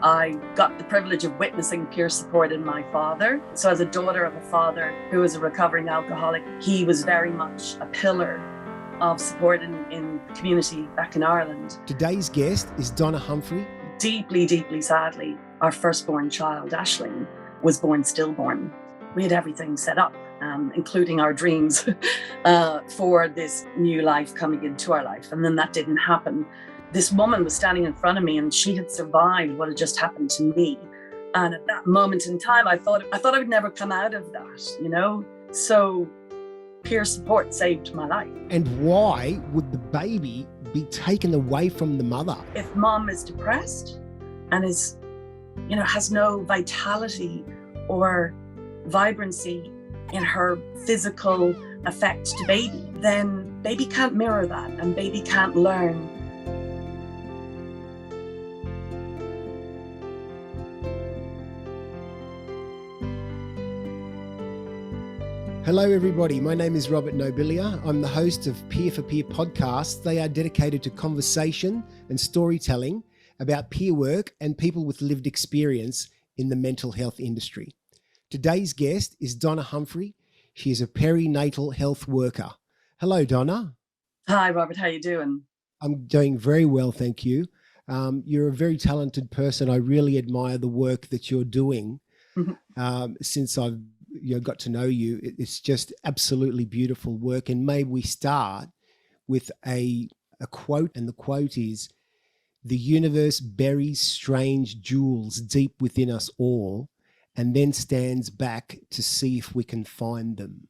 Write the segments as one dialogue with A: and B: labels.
A: I got the privilege of witnessing peer support in my father. So as a daughter of a father who was a recovering alcoholic, he was very much a pillar of support in the community back in Ireland.
B: Today's guest is Donna Humphrey.
A: Deeply, deeply sadly, our firstborn child, Aisling, was born stillborn. We had everything set up, including our dreams for this new life coming into our life. And then that didn't happen. This woman was standing in front of me and she had survived what had just happened to me. And at that moment in time, I thought I would never come out of that, you know? So peer support saved my life.
B: And why would the baby be taken away from the mother?
A: If mom is depressed and is, has no vitality or vibrancy in her physical effect to baby, then baby can't mirror that and baby can't learn.
B: Hello everybody, my name is Robert Nobilia. I'm the host of Peer for Peer podcasts. They are dedicated to conversation and storytelling about peer work and people with lived experience in the mental health industry. Today's guest is Donna Humphrey. She is a perinatal health worker. Hello, Donna.
A: Hi, Robert. How are you doing?
B: I'm doing very well, thank you. You're a very talented person. I really admire the work that you're doing. Since I've got to know you, it's just absolutely beautiful work. And maybe we start with a quote, and the quote is, "The universe buries strange jewels deep within us all and then stands back to see if we can find them."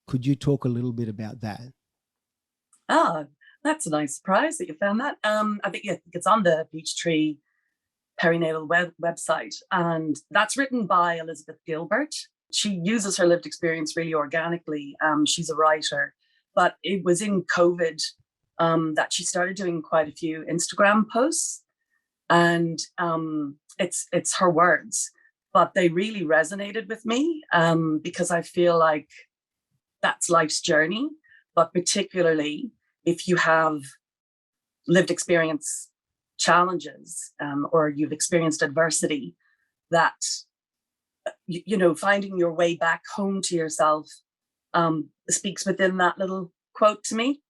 B: Could you talk a little bit about that?
A: That's a nice surprise that you found that. I think it's on the Peachtree perinatal website, and that's written by Elizabeth Gilbert. She uses her lived experience really organically. She's a writer, but it was in COVID that she started doing quite a few Instagram posts, and it's her words, but they really resonated with me because I feel like that's life's journey, but particularly if you have lived experience challenges or you've experienced adversity, that finding your way back home to yourself speaks within that little quote to me.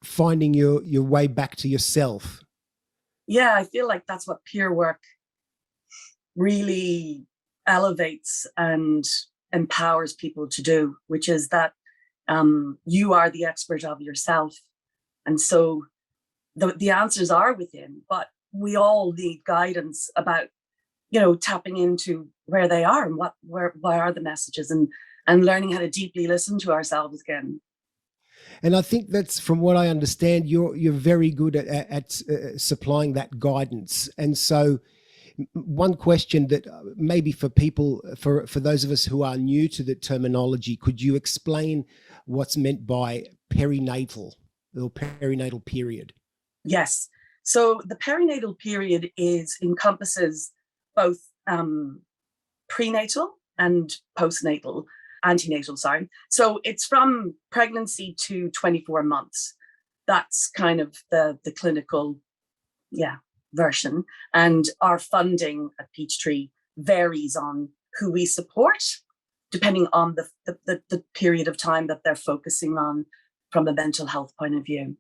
B: Finding your way back to yourself.
A: Yeah, I feel like that's what peer work really elevates and empowers people to do, which is that you are the expert of yourself. And so the answers are within, but we all need guidance about, tapping into where they are and what are the messages, and learning how to deeply listen to ourselves again.
B: And I think that's, from what I understand, you're very good at supplying that guidance. And so one question that maybe for people, for those of us who are new to the terminology, could you explain what's meant by perinatal or perinatal period?
A: Yes. So the perinatal period encompasses both prenatal and antenatal. So it's from pregnancy to 24 months. That's kind of the clinical, version. And our funding at Peachtree varies on who we support, depending on the period of time that they're focusing on from a mental health point of view.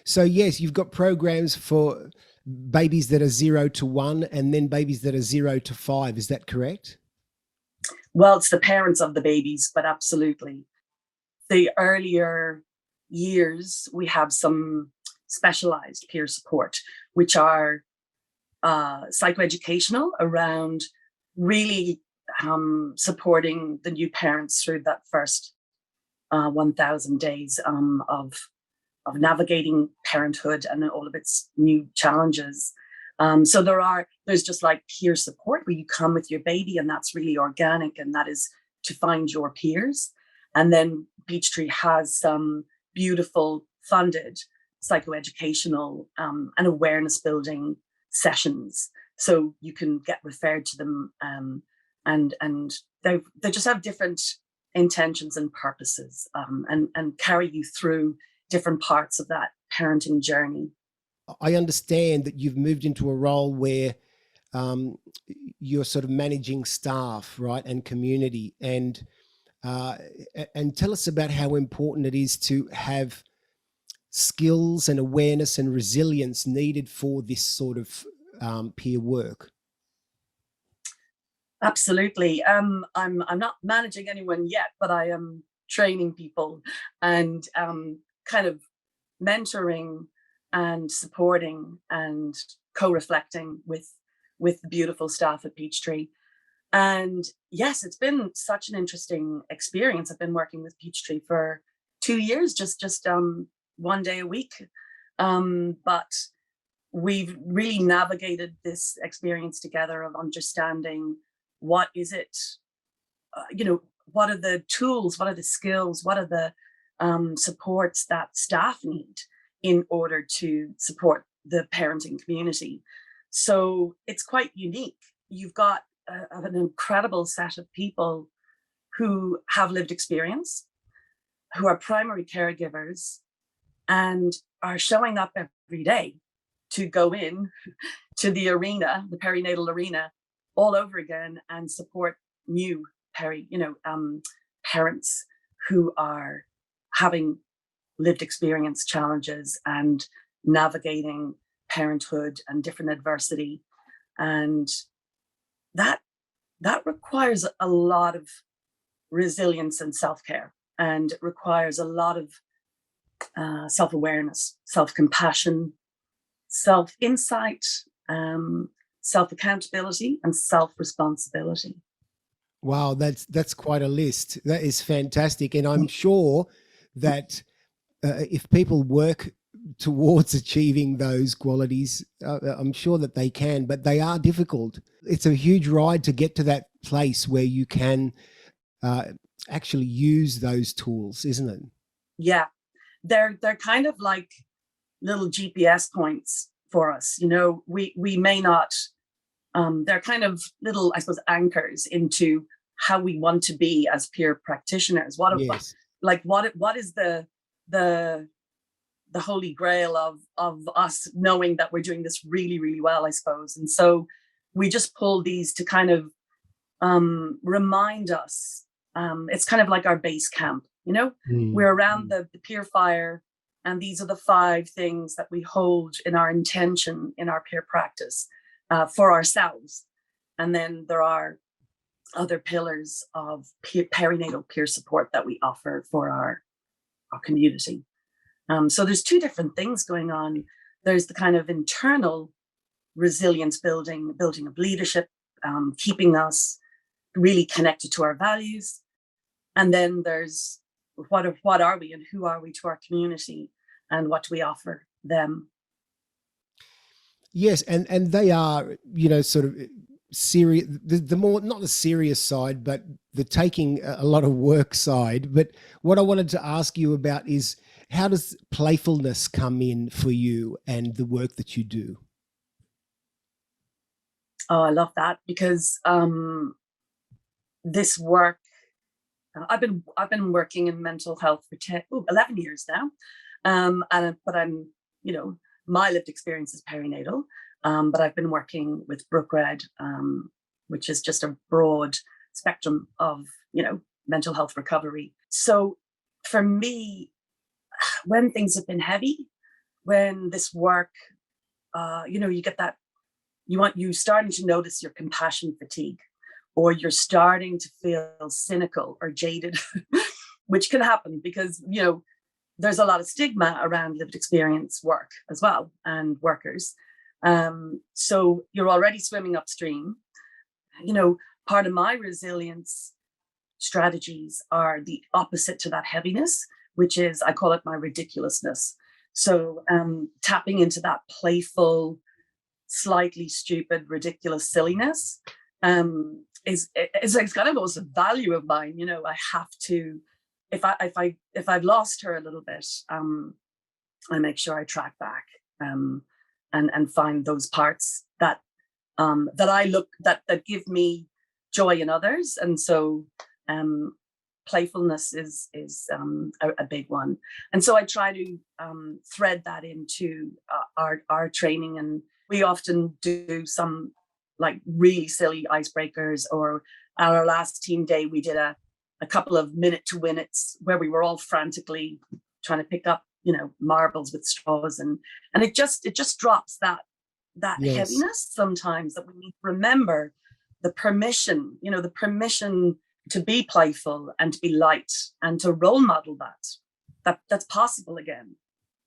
B: So yes, you've got programs for babies that are 0 to 1 and then babies that are 0 to 5. Is that correct?
A: Well, it's the parents of the babies, but absolutely. The earlier years, we have some specialized peer support, which are psychoeducational around really supporting the new parents through that first 1,000 days of navigating parenthood and all of its new challenges. So there's just like peer support where you come with your baby, and that's really organic, and that is to find your peers. And then Peachtree has some beautiful funded psychoeducational and awareness building sessions. So you can get referred to them, and they just have different intentions and purposes, and carry you through different parts of that parenting journey.
B: I understand that you've moved into a role where um, you're sort of managing staff, right, and community, uh, and tell us about how important it is to have skills and awareness and resilience needed for this sort of peer work.
A: Absolutely. I'm not managing anyone yet, but I am training people and kind of mentoring and supporting and co-reflecting with the beautiful staff at Peachtree. And yes, it's been such an interesting experience. I've been working with Peachtree for 2 years, just 1 day a week. But we've really navigated this experience together of understanding what is it, what are the tools, what are the skills, what are the supports that staff need in order to support the parenting community. So it's quite unique. You've got an incredible set of people who have lived experience, who are primary caregivers, and are showing up every day to go in to the arena, the perinatal arena, all over again and support new parents who are having lived experience challenges and navigating parenthood and different adversity. And that requires a lot of resilience and self-care, and it requires a lot of self-awareness, self-compassion, self-insight, self-accountability, and self-responsibility.
B: Wow, that's quite a list. That is fantastic, and I'm sure that if people work towards achieving those qualities, I'm sure that they can, but they are difficult. It's a huge ride to get to that place where you can actually use those tools, isn't it?
A: Yeah, they're kind of like little GPS points for us. We may not. They're kind of little, I suppose, anchors into how we want to be as peer practitioners.
B: Yes.
A: What is the holy grail of us knowing that we're doing this really, really well, I suppose. And so we just pull these to kind of remind us. It's kind of like our base camp, we're around the peer fire, and these are the 5 things that we hold in our intention in our peer practice for ourselves. And then there are other pillars of perinatal peer support that we offer for our community. So there's 2 different things going on. There's the kind of internal resilience building of leadership, keeping us really connected to our values. And then there's what are we and who are we to our community, and what do we offer them?
B: Yes, and they are, sort of serious, the more, not the serious side, but the taking a lot of work side. But what I wanted to ask you about is, how does playfulness come in for you and the work that you do?
A: Oh, I love that, because this work, I've been working in mental health for 11 years now. But I'm, my lived experience is perinatal, but I've been working with Brook Red, which is just a broad spectrum of, mental health recovery. So for me, when things have been heavy, when this work, you get that, you starting to notice your compassion fatigue, or you're starting to feel cynical or jaded, which can happen because, there's a lot of stigma around lived experience work as well, and workers. So you're already swimming upstream. Part of my resilience strategies are the opposite to that heaviness, which is, I call it my ridiculousness. So tapping into that playful, slightly stupid, ridiculous silliness is kind of also a value of mine. I have to, if I've lost her a little bit, I make sure I track back and find those parts that that give me joy in others. And so playfulness is a big one. And so I try to thread that into our training, and we often do some like really silly icebreakers, or at our last team day, we did a couple of minute to winnets where we were all frantically trying to pick up, marbles with straws, and it just drops that
B: Yes.
A: heaviness sometimes, that we need to remember the permission, to be playful and to be light and to role model that's possible again.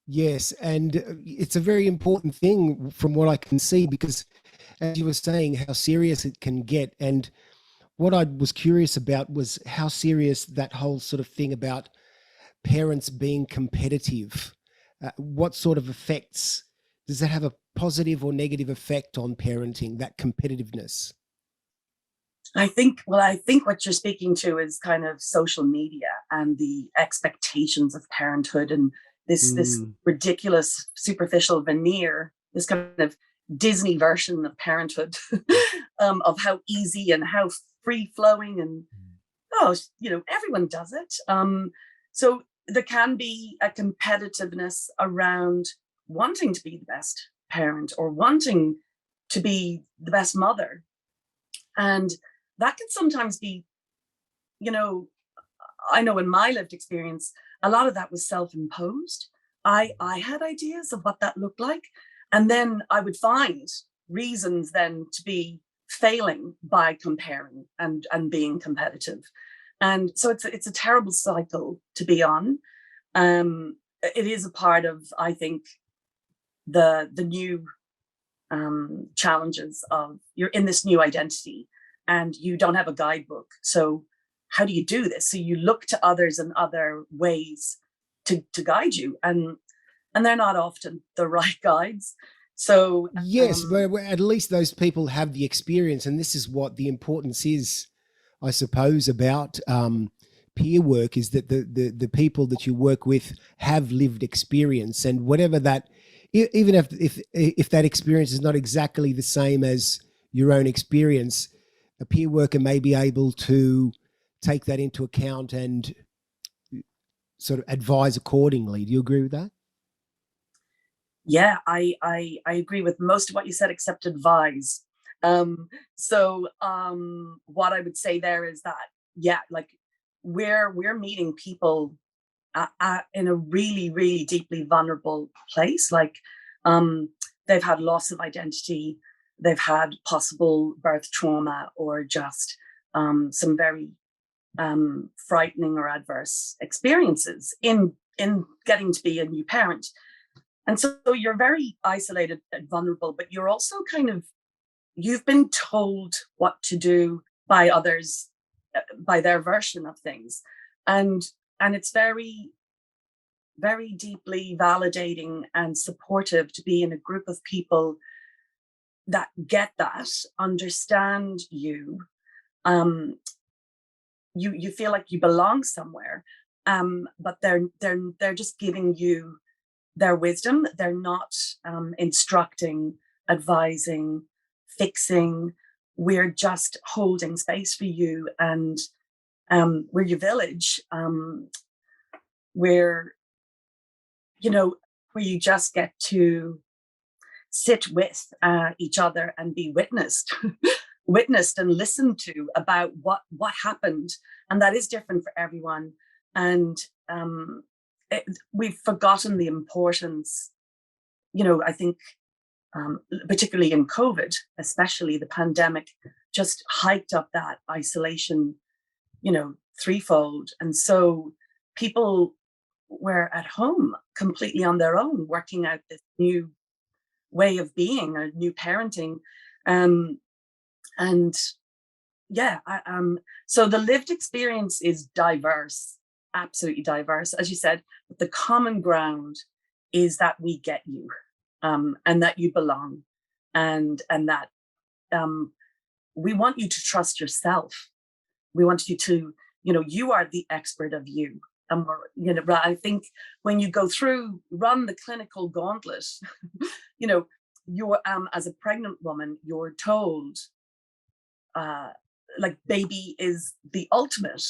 B: Yes, and it's a very important thing from what I can see, because as you were saying, how serious it can get. And what I was curious about was how serious that whole sort of thing about parents being competitive. What sort of effects does that have, a positive or negative effect on parenting, that competitiveness?
A: I think what you're speaking to is kind of social media and the expectations of parenthood, and this
B: Mm,
A: ridiculous superficial veneer, this kind of Disney version of parenthood, of how easy and how free flowing, and everyone does it. So there can be a competitiveness around wanting to be the best parent or wanting to be the best mother, and that can sometimes be, you know, I know in my lived experience, a lot of that was self-imposed. I had ideas of what that looked like, and then I would find reasons then to be failing by comparing and being competitive. And so it's a terrible cycle to be on. It is a part of, I think, the new challenges of, you're in this new identity and you don't have a guidebook. So how do you do this? So you look to others and other ways to guide you, and they're not often the right guides. So
B: yes, but at least those people have the experience, and this is what the importance is, I suppose, about peer work, is that the people that you work with have lived experience, and whatever that, even if that experience is not exactly the same as your own experience, a peer worker may be able to take that into account and sort of advise accordingly. Do you agree with that?
A: yeah, I agree with most of what you said, except advise. What I would say there is that, yeah, like we're meeting people in a really, really deeply vulnerable place. Like, they've had loss of identity, they've had possible birth trauma, or just some very frightening or adverse experiences in getting to be a new parent. And so you're very isolated and vulnerable, but you're also kind of, you've been told what to do by others, by their version of things. And it's very, very deeply validating and supportive to be in a group of people that get that, understand you. You feel like you belong somewhere. But they're just giving you their wisdom. They're not instructing, advising, fixing. We're just holding space for you, and we're your village. We're, where you just get to sit with each other and be witnessed, witnessed and listened to about what happened, and that is different for everyone. And we've forgotten the importance. I think, particularly in COVID, especially the pandemic, just hiked up that isolation, threefold. And so people were at home completely on their own, working out this new way of being, a new parenting. And yeah, so the lived experience is diverse, absolutely diverse, as you said, but the common ground is that we get you, and that you belong, and that we want you to trust yourself. We want you to, you are the expert of you. And I think when you go through, run the clinical gauntlet, you're, as a pregnant woman, you're told, like, baby is the ultimate.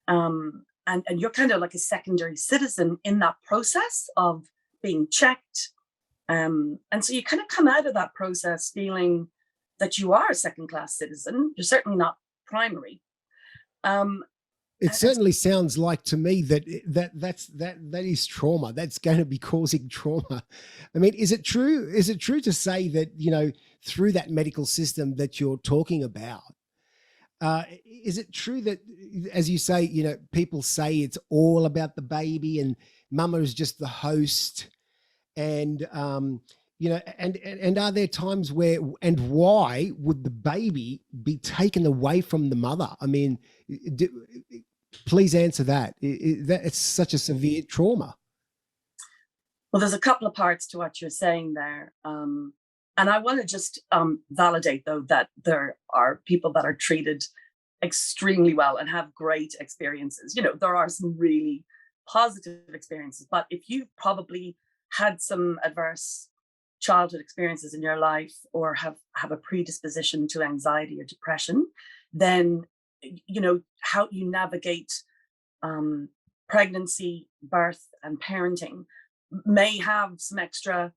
A: And you're kind of like a secondary citizen in that process of being checked. And so you kind of come out of that process feeling that you are a second-class citizen. You're certainly not primary.
B: It certainly sounds like to me that that is trauma. That's going to be causing trauma. I mean, is it true? Is it true to say that, you know, through that medical system that you're talking about, is it true that, as you say, you know, people say it's all about the baby and mama is just the host, and you know, and are there times where, and why would the baby be taken away from the mother? I mean, please answer that. It's such a severe trauma.
A: Well, there's a couple of parts to what you're saying there. And I want to just validate, though, that there are people that are treated extremely well and have great experiences. You know, there are some really positive experiences, but if you've probably had some adverse childhood experiences in your life, or have a predisposition to anxiety or depression, then, you know, how you navigate pregnancy, birth, and parenting may have some extra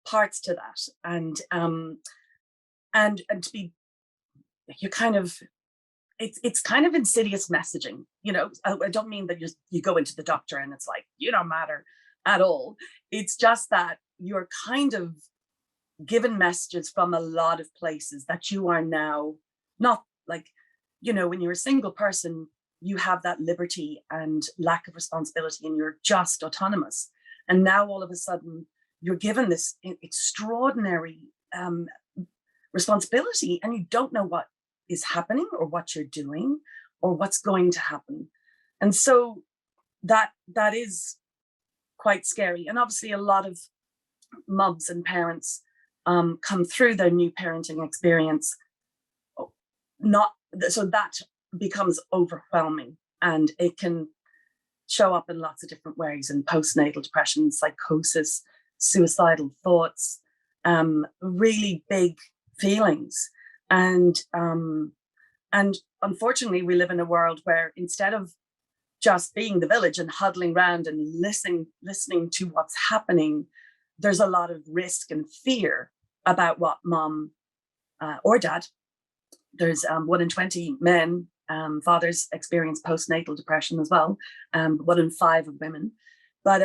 A: parts to that. And to be, you kind of, it's kind of insidious messaging, you know. I don't mean that you go into the doctor and it's like, you don't matter at all. It's just that you're kind of given messages from a lot of places that you are now not, like, you know, when you're a single person, you have that liberty and lack of responsibility and you're just autonomous. And now all of a sudden you're given this extraordinary responsibility, and you don't know what is happening or what you're doing or what's going to happen. And so that is quite scary. And obviously a lot of mums and parents come through their new parenting experience, so that becomes overwhelming, and it can show up in lots of different ways, in postnatal depression, psychosis, suicidal thoughts, really big feelings. And unfortunately, we live in a world where instead of just being the village and huddling around and listening to what's happening, there's a lot of risk and fear about what mom or dad. There's 1 in 20 men, fathers, experience postnatal depression as well. 1 in 5 of women. But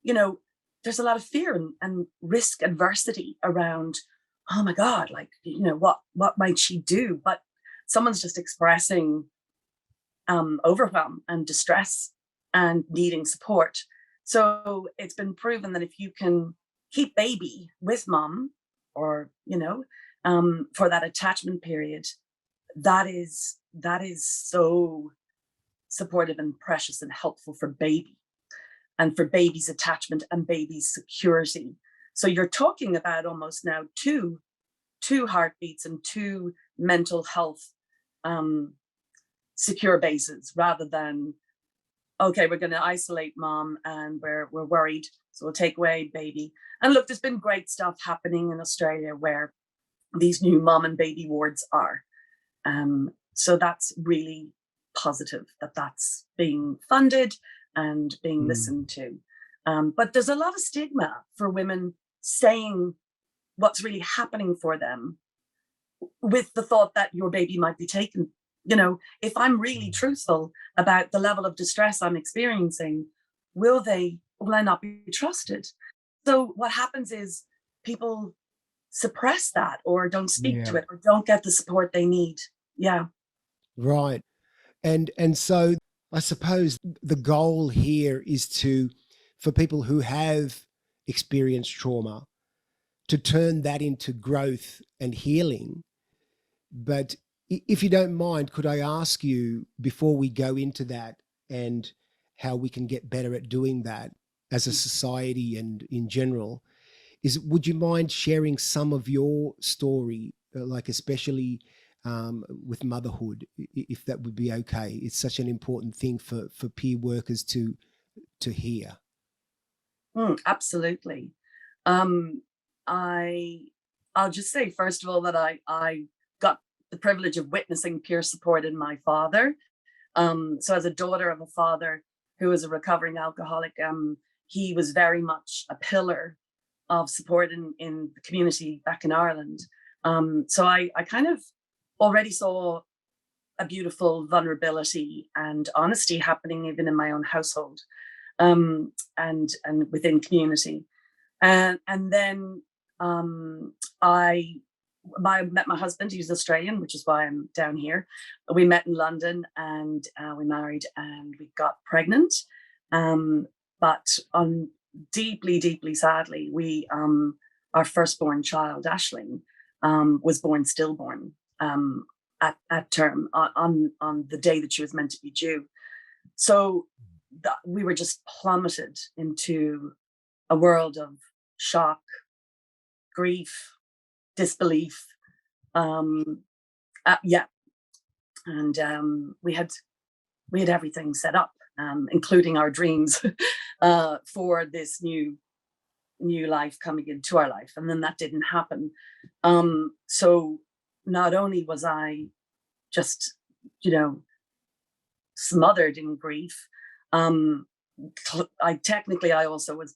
A: you know, there's a lot of fear and risk adversity around, oh my God, like, you know, what might she do? But someone's just expressing overwhelm and distress and needing support. So it's been proven that if you can keep baby with mom, or, you know, for that attachment period, that is so supportive and precious and helpful for baby, and for baby's attachment and baby's security. So you're talking about almost now two heartbeats and 2 mental health secure bases, rather than, okay, we're going to isolate mom and we're worried, so we'll take away baby. And look, there's been great stuff happening in Australia where these new mom and baby wards are. So that's really positive that that's being funded and being listened to. But there's a lot of stigma for women saying what's really happening for them, with the thought that your baby might be taken. You know, if I'm really truthful about the level of distress I'm experiencing, will I not be trusted? So what happens is people suppress that, or don't speak to it, or don't get the support they need. Yeah.
B: Right. And so I suppose the goal here is for people who have experienced trauma, to turn that into growth and healing. But if you don't mind, could I ask you, before we go into that and how we can get better at doing that as a society and in general, would you mind sharing some of your story, like especially with motherhood, if that would be okay? It's such an important thing for peer workers to hear.
A: Absolutely. I'll just say, first of all, that I got the privilege of witnessing peer support in my father. So as a daughter of a father who was a recovering alcoholic, he was very much a pillar of support in the community back in Ireland. So I kind of already saw a beautiful vulnerability and honesty happening even in my own household, and within community. And then I met my husband. He's Australian, which is why I'm down here. We met in London, and we married, and we got pregnant. But deeply, deeply sadly, we our firstborn child, Aisling, was born stillborn at term on the day that she was meant to be due. So we were just plummeted into a world of shock, grief, disbelief. Yeah, and we had everything set up, including our dreams for this new life coming into our life, and then that didn't happen. So not only was I just, smothered in grief, I also was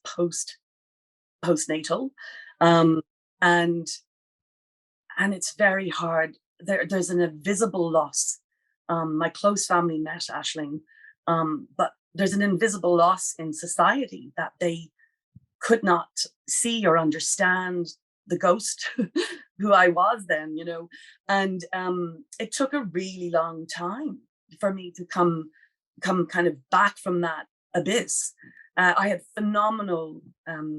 A: postnatal, and it's very hard. There's an invisible loss. My close family met Aisling, but there's an invisible loss in society that they could not see or understand the ghost who I was then, and it took a really long time for me to come kind of back from that abyss. I had phenomenal,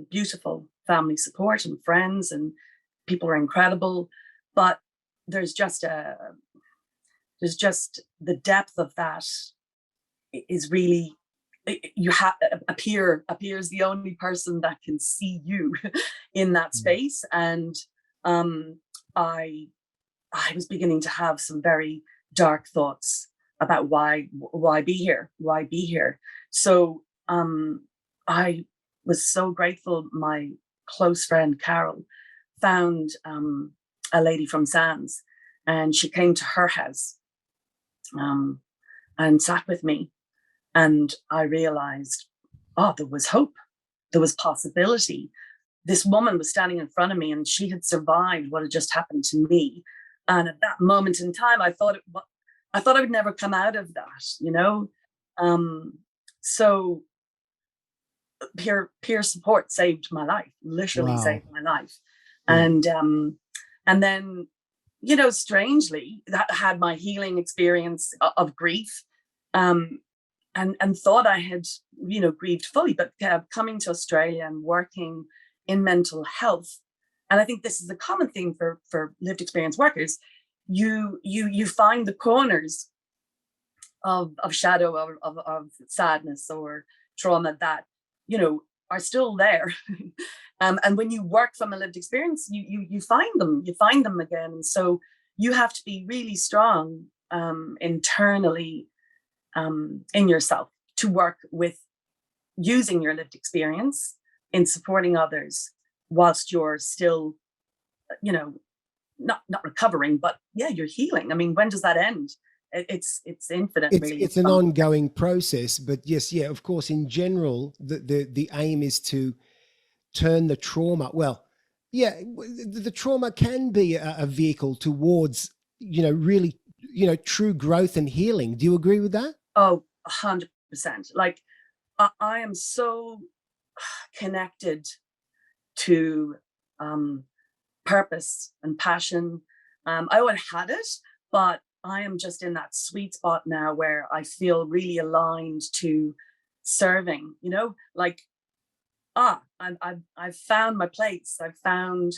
A: beautiful family support and friends, and people were incredible, but there's just the depth of that is really, you have a peer is the only person that can see you in that space. And I was beginning to have some very dark thoughts about why be here. So I was so grateful my close friend Carol found a lady from Sands, and she came to her house and sat with me, and I realized, there was hope, there was possibility. This woman was standing in front of me, and she had survived what had just happened to me. And at that moment in time, I thought I would never come out of that, So peer support saved my life, literally saved my life. Yeah. And then, strangely, that had my healing experience of grief, and thought I had, grieved fully, but coming to Australia and working in mental health. And I think this is a common thing for lived experience workers. You find the corners of shadow, of sadness or trauma that, are still there. And when you work from a lived experience, you find them again. And so you have to be really strong internally in yourself to work with using your lived experience in supporting others whilst you're still, not recovering, but you're healing. I mean, when does that end? It's infinite, really.
B: It's an ongoing process, but yes, of course, in general, the aim is to turn the trauma. Well, the trauma can be a vehicle towards, really, true growth and healing. Do you agree with that?
A: Oh, 100%. Like, I am so connected to purpose and passion. I always had it, but I am just in that sweet spot now where I feel really aligned to serving, like, I've found my place. I've found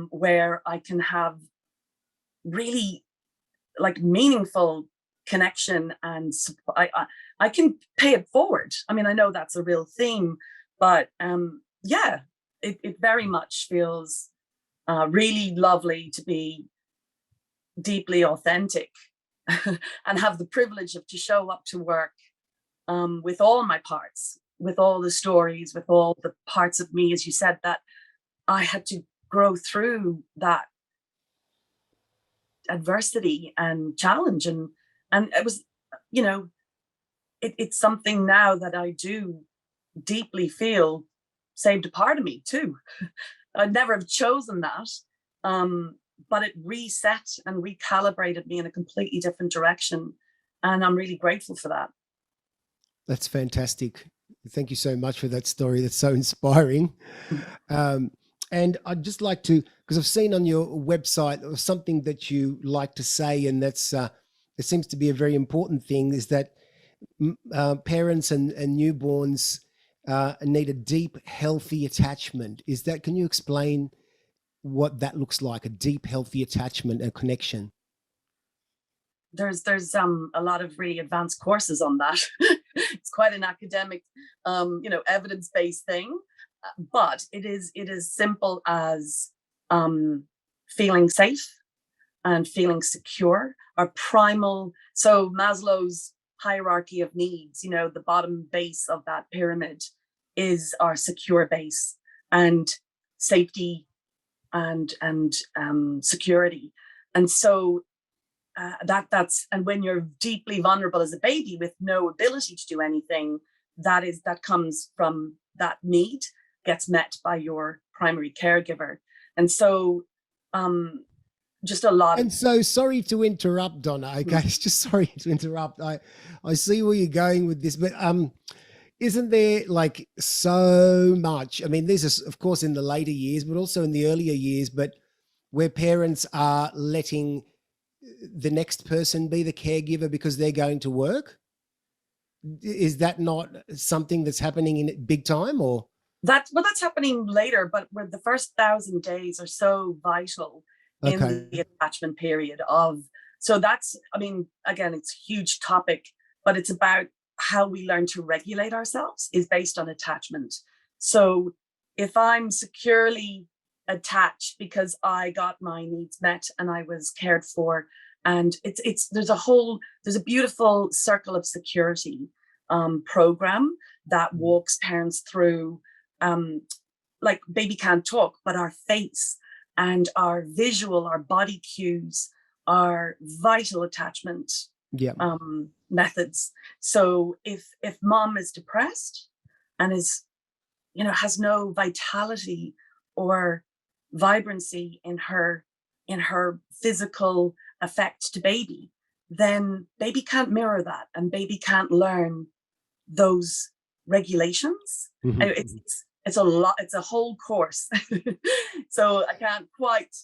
A: where I can have really like meaningful connection, and I can pay it forward. I mean, I know that's a real theme, but it very much feels really lovely to be deeply authentic and have the privilege to show up to work with all my parts, with all the stories, with all the parts of me, as you said, that I had to grow through that adversity and challenge. And it was, it's something now that I do deeply feel saved a part of me too. I'd never have chosen that. but it reset and recalibrated me in a completely different direction. And I'm really grateful for that.
B: That's fantastic. Thank you so much for that story. That's so inspiring. Um, and I'd just like to, because I've seen on your website or something that you like to say, and that's it seems to be a very important thing, is that parents and newborns need a deep, healthy attachment. Is that? Can you explain what that looks like? A deep, healthy attachment and connection.
A: There's a lot of really advanced courses on that. It's quite an academic, evidence-based thing, but it is simple as feeling safe and feeling secure. Our primal, so Maslow's hierarchy of needs, the bottom base of that pyramid is our secure base, and safety and security. And so that's and when you're deeply vulnerable as a baby with no ability to do anything, that comes from that need gets met by your primary caregiver. And so just a lot of.
B: And so, sorry to interrupt, Donna. Okay, it's just sorry to interrupt. I see where you're going with this, but isn't there like so much? I mean, there's of course in the later years, but also in the earlier years, but where parents are letting the next person be the caregiver because they're going to work. Is that not something that's happening in big time, or?
A: That's happening later, but where the first 1,000 days are so vital in
B: Okay.
A: the attachment period of. So that's, I mean, again, it's a huge topic, but it's about how we learn to regulate ourselves is based on attachment. So if I'm securely attached because I got my needs met and I was cared for, and there's a beautiful circle of security program that walks parents through, like baby can't talk, but our face and our visual, our body cues are vital attachment methods. So if mom is depressed and is, has no vitality or vibrancy in her physical effect to baby, then baby can't mirror that, and baby can't learn those regulations.
B: Mm-hmm.
A: It's a lot. It's a whole course. So I can't quite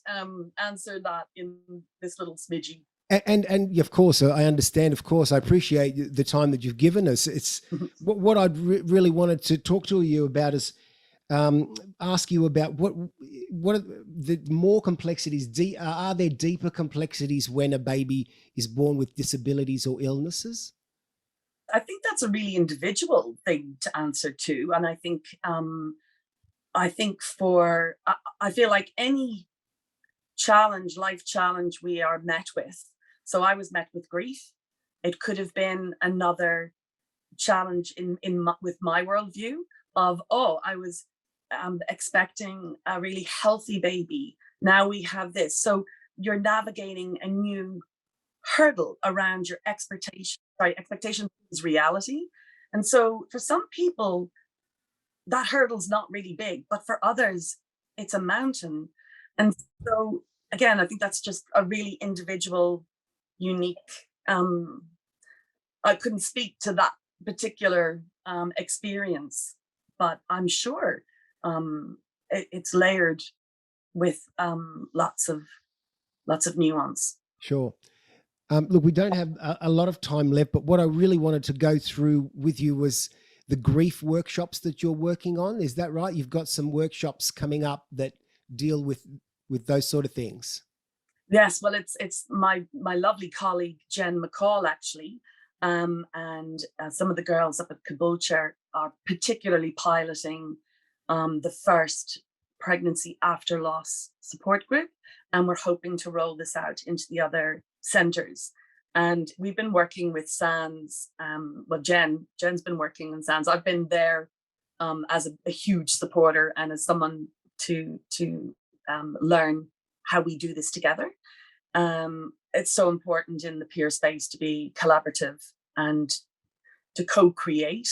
A: answer that in this little smidgy.
B: And of course, I understand. Of course, I appreciate the time that you've given us. It's what I'd really wanted to talk to you about is ask you about what are the more complexities. Are there deeper complexities when a baby is born with disabilities or illnesses?
A: I think that's a really individual thing to answer to, and I think I feel like any life challenge we are met with. So I was met with grief. It could have been another challenge with my worldview of, I was expecting a really healthy baby. Now we have this. So you're navigating a new hurdle around your expectation is reality. And so for some people, that hurdle's not really big, but for others, it's a mountain. And so again, I think that's just a really individual, unique. I couldn't speak to that particular experience, but I'm sure it's layered with lots of nuance.
B: Sure. Look, we don't have a lot of time left, but what I really wanted to go through with you was the grief workshops that you're working on. Is that right? You've got some workshops coming up that deal with those sort of things.
A: Yes, well, it's my lovely colleague Jen McCall actually, and some of the girls up at Caboolture are particularly piloting the first pregnancy after loss support group, and we're hoping to roll this out into the other centres. And we've been working with SANS. Well, Jen's been working in SANS. I've been there as a huge supporter and as someone to learn how we do this together. It's so important in the peer space to be collaborative and to co-create.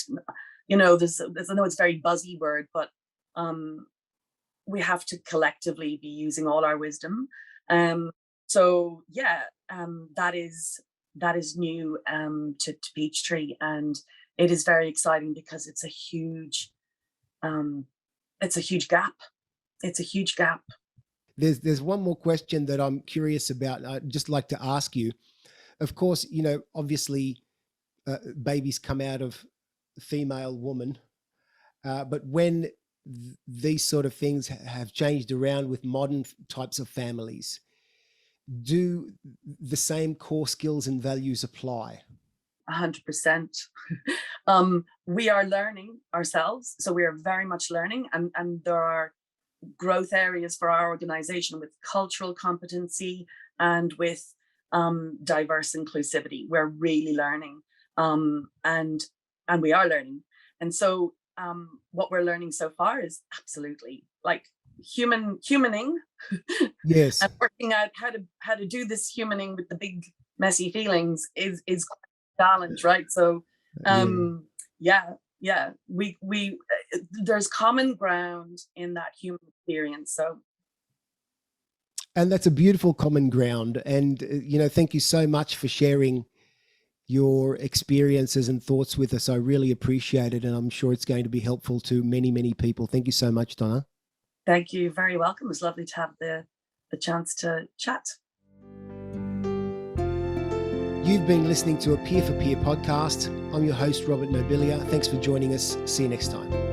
A: There's I know it's a very buzzy word, but we have to collectively be using all our wisdom So yeah, that is new to Peachtree, and it is very exciting because it's a huge gap. It's a huge gap.
B: There's one more question that I'm curious about. I'd just like to ask you. Of course, obviously, babies come out of female woman, but when these sort of things have changed around with modern types of families, do the same core skills and values apply?
A: 100%. We are learning ourselves, so we are very much learning, and there are growth areas for our organization with cultural competency and with diverse inclusivity. We're really learning, and we are learning. And so what we're learning so far is absolutely like humaning
B: Yes.
A: and working out how to do this humaning with the big messy feelings is quite a challenge, right? So yeah, we there's common ground in that human experience. So,
B: and that's a beautiful common ground. And thank you so much for sharing your experiences and thoughts with us. I really appreciate it, and I'm sure it's going to be helpful to many, many people. Thank you so much, Donna.
A: Thank you. Very welcome. It was lovely to have the chance to chat.
B: You've been listening to a Peer for Peer podcast. I'm your host, Robert Nobilia. Thanks for joining us. See you next time.